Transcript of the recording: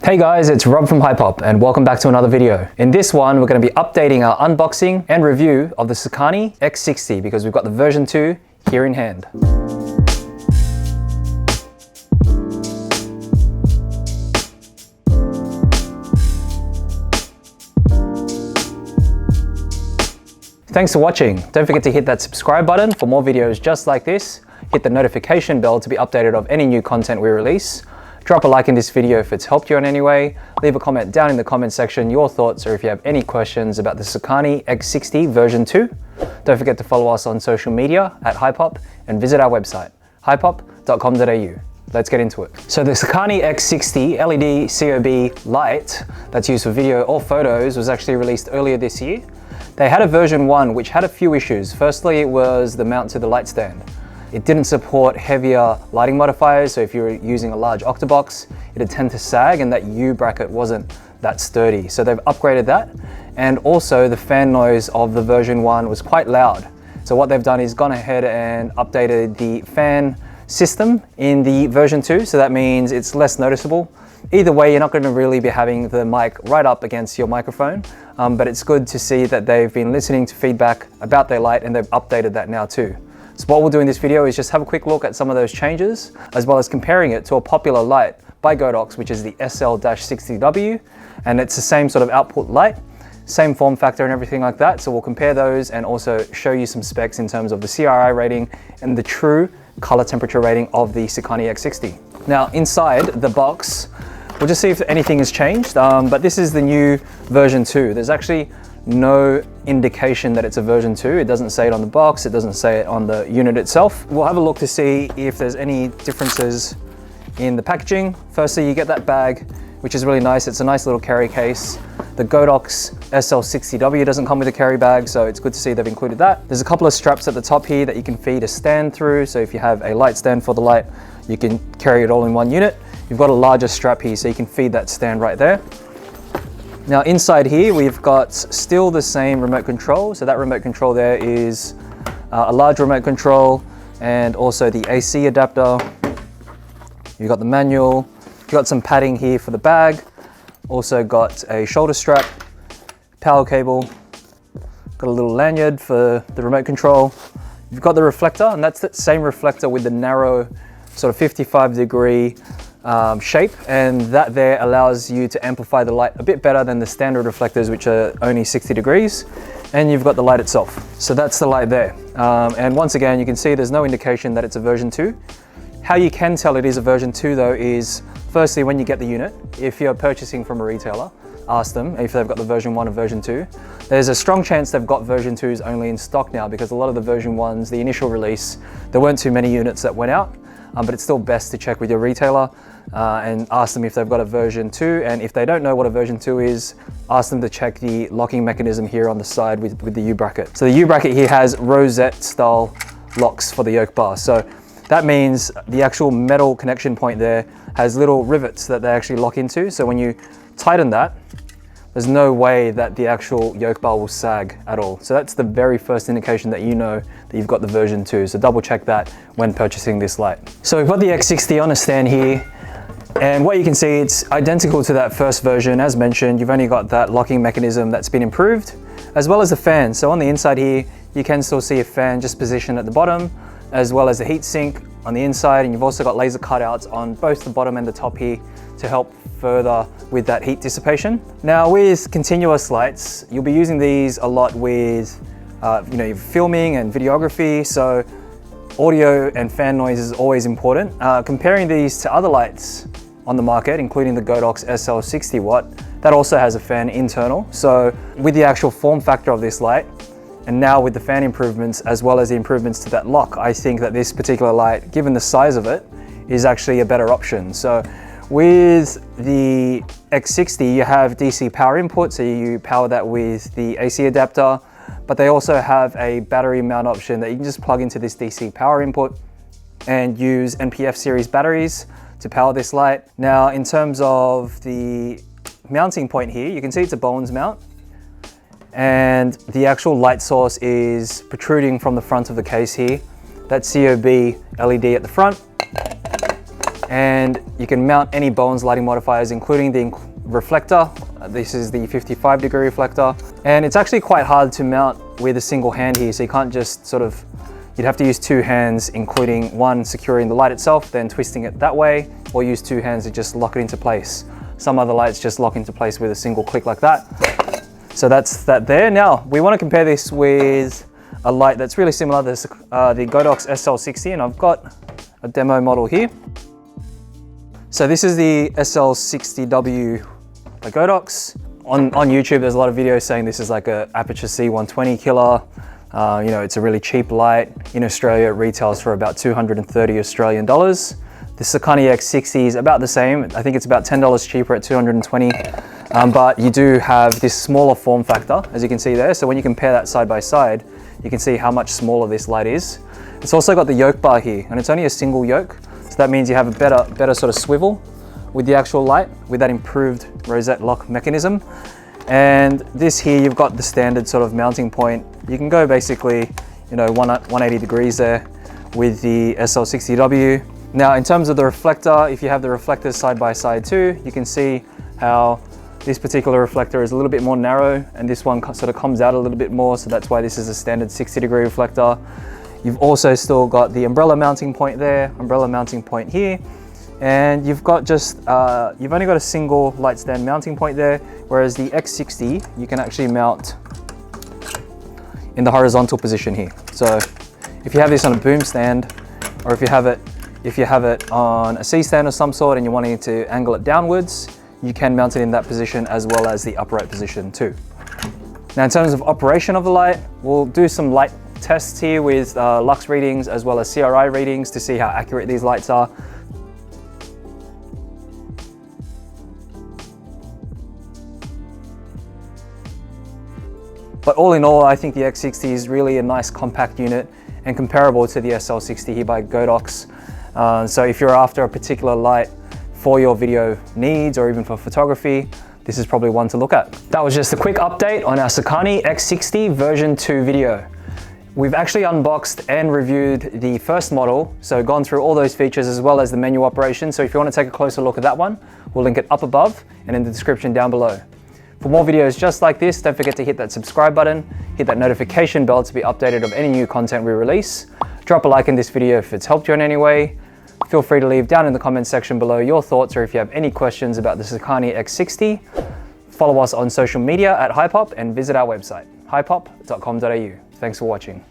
Hey guys, it's Rob from Hypop and welcome back to another video. In this one, we're going to be updating our unboxing and review of the Sokani X60 because we've got the version 2 here in hand. Thanks for watching. Don't forget to hit that subscribe button for more videos just like this. Hit the notification bell to be updated of any new content we release. Drop a like in this video if it's helped you in any way. Leave a comment down in the comment section, your thoughts, or if you have any questions about the Sokani X60 version 2. Don't forget to follow us on social media at Hypop and visit our website, hypop.com.au. Let's get into it. So the Sokani X60 LED COB light that's used for video or photos was actually released earlier this year. They had a version 1 which had a few issues. Firstly, it was the mount to the light stand. It didn't support heavier lighting modifiers, so if you were using a large octabox, it'd tend to sag and that U bracket wasn't that sturdy. So they've upgraded that. And also the fan noise of the version 1 was quite loud. So what they've done is gone ahead and updated the fan system in the version 2. So that means it's less noticeable. Either way, you're not going to really be having the mic right up against your microphone, but it's good to see that they've been listening to feedback about their light and they've updated that now too. So what we'll do in this video is just have a quick look at some of those changes, as well as comparing it to a popular light by Godox, which is the SL60W, and it's the same sort of output light, same form factor and everything like that. So we'll compare those and also show you some specs in terms of the CRI rating and the true color temperature rating of the Sokani X60. Now inside the box, we'll just see if anything has changed, but this is the new version 2. There's actually no indication that it's a version 2. It doesn't say it on the box, it doesn't say it on the unit itself. We'll have a look to see if there's any differences in the packaging. Firstly, you get that bag, which is really nice. It's a nice little carry case. The Godox SL60W doesn't come with a carry bag, so it's good to see they've included that. There's a couple of straps at the top here that you can feed a stand through, so if you have a light stand for the light, you can carry it all in one unit. You've got a larger strap here, so you can feed that stand right there. Now inside here, we've got still the same remote control. So that remote control there is a large remote control and also the AC adapter. You've got the manual. You've got some padding here for the bag. Also got a shoulder strap, power cable. Got a little lanyard for the remote control. You've got the reflector, and that's the same reflector with the narrow sort of 55-degree shape, and that there allows you to amplify the light a bit better than the standard reflectors, which are only 60 degrees. And you've got the light itself. So that's the light there. And once again, you can see there's no indication that it's a version 2. How you can tell it is a version 2 though is, firstly, when you get the unit, if you're purchasing from a retailer, ask them if they've got the version 1 or version 2. There's a strong chance they've got version 2s only in stock now, because a lot of the version 1s, the initial release, there weren't too many units that went out. But it's still best to check with your retailer and ask them if they've got a version 2. And if they don't know what a version 2 is, ask them to check the locking mechanism here on the side with the U bracket. So the U bracket here has Rosette style locks for the yoke bar. So that means the actual metal connection point there has little rivets that they actually lock into. So when you tighten that, there's no way that the actual yoke bar will sag at all. So that's the very first indication that you know that you've got the version 2. So double check that when purchasing this light. So we've got the X60 on a stand here, and what you can see, it's identical to that first version. As mentioned, you've only got that locking mechanism that's been improved, as well as the fan. So on the inside here, you can still see a fan just positioned at the bottom, as well as a heat sink on the inside, and you've also got laser cutouts on both the bottom and the top here to help further with that heat dissipation. Now with continuous lights, you'll be using these a lot with filming and videography, so audio and fan noise is always important. Comparing these to other lights on the market, including the Godox SL60W, that also has a fan internal. So with the actual form factor of this light, and now with the fan improvements, as well as the improvements to that lock, I think that this particular light, given the size of it, is actually a better option. So with the X60, you have DC power input, so you power that with the AC adapter, but they also have a battery mount option that you can just plug into this DC power input and use NPF series batteries to power this light. Now, in terms of the mounting point here, you can see it's a Bowens mount, and the actual light source is protruding from the front of the case here. That COB LED at the front. and you can mount any Bowens lighting modifiers, including the reflector. This is the 55-degree reflector, and it's actually quite hard to mount with a single hand here, so you can't just sort of, you'd have to use two hands, including one securing the light itself, then twisting it that way, or use two hands to just lock it into place. Some other lights just lock into place with a single click like that. So that's that there. Now, we want to compare this with a light that's really similar, the Godox SL60, and I've got a demo model here. So this is the SL60W by Godox. On YouTube, there's a lot of videos saying this is like a Aperture C120 killer. You know, it's a really cheap light. In Australia, it retails for about 230 Australian dollars. The Sokani X60 is about the same. I think it's about $10 cheaper at 220. But you do have this smaller form factor, as you can see there. So when you compare that side by side, you can see how much smaller this light is. It's also got the yoke bar here, and it's only a single yoke. So that means you have a better sort of swivel with the actual light, with that improved Rosette lock mechanism. And this here, you've got the standard sort of mounting point. You can go basically, you know, 180 degrees there with the SL60W. Now, in terms of the reflector, if you have the reflectors side by side too, you can see how this particular reflector is a little bit more narrow, and this one sort of comes out a little bit more, so that's why this is a standard 60-degree reflector. You've also still got the umbrella mounting point there, umbrella mounting point here, and you've got just, you've only got a single light stand mounting point there, whereas the X60, you can actually mount in the horizontal position here. So if you have this on a boom stand, or if you have it on a C-stand of some sort and you're wanting to angle it downwards, you can mount it in that position as well as the upright position too. Now, in terms of operation of the light, we'll do some light tests here with lux readings as well as CRI readings to see how accurate these lights are. But all in all, I think the X60 is really a nice compact unit and comparable to the SL60 here by Godox. So if you're after a particular light for your video needs or even for photography, this is probably one to look at. That was just a quick update on our Sokani X60 version 2 video. We've actually unboxed and reviewed the first model, so gone through all those features as well as the menu operation. So if you want to take a closer look at that one, we'll link it up above and in the description down below. For more videos just like this, don't forget to hit that subscribe button, hit that notification bell to be updated of any new content we release. Drop a like in this video if it's helped you in any way. Feel free to leave down in the comments section below your thoughts, or if you have any questions about the Sokani X60. Follow us on social media at Hypop and visit our website, hypop.com.au. Thanks for watching.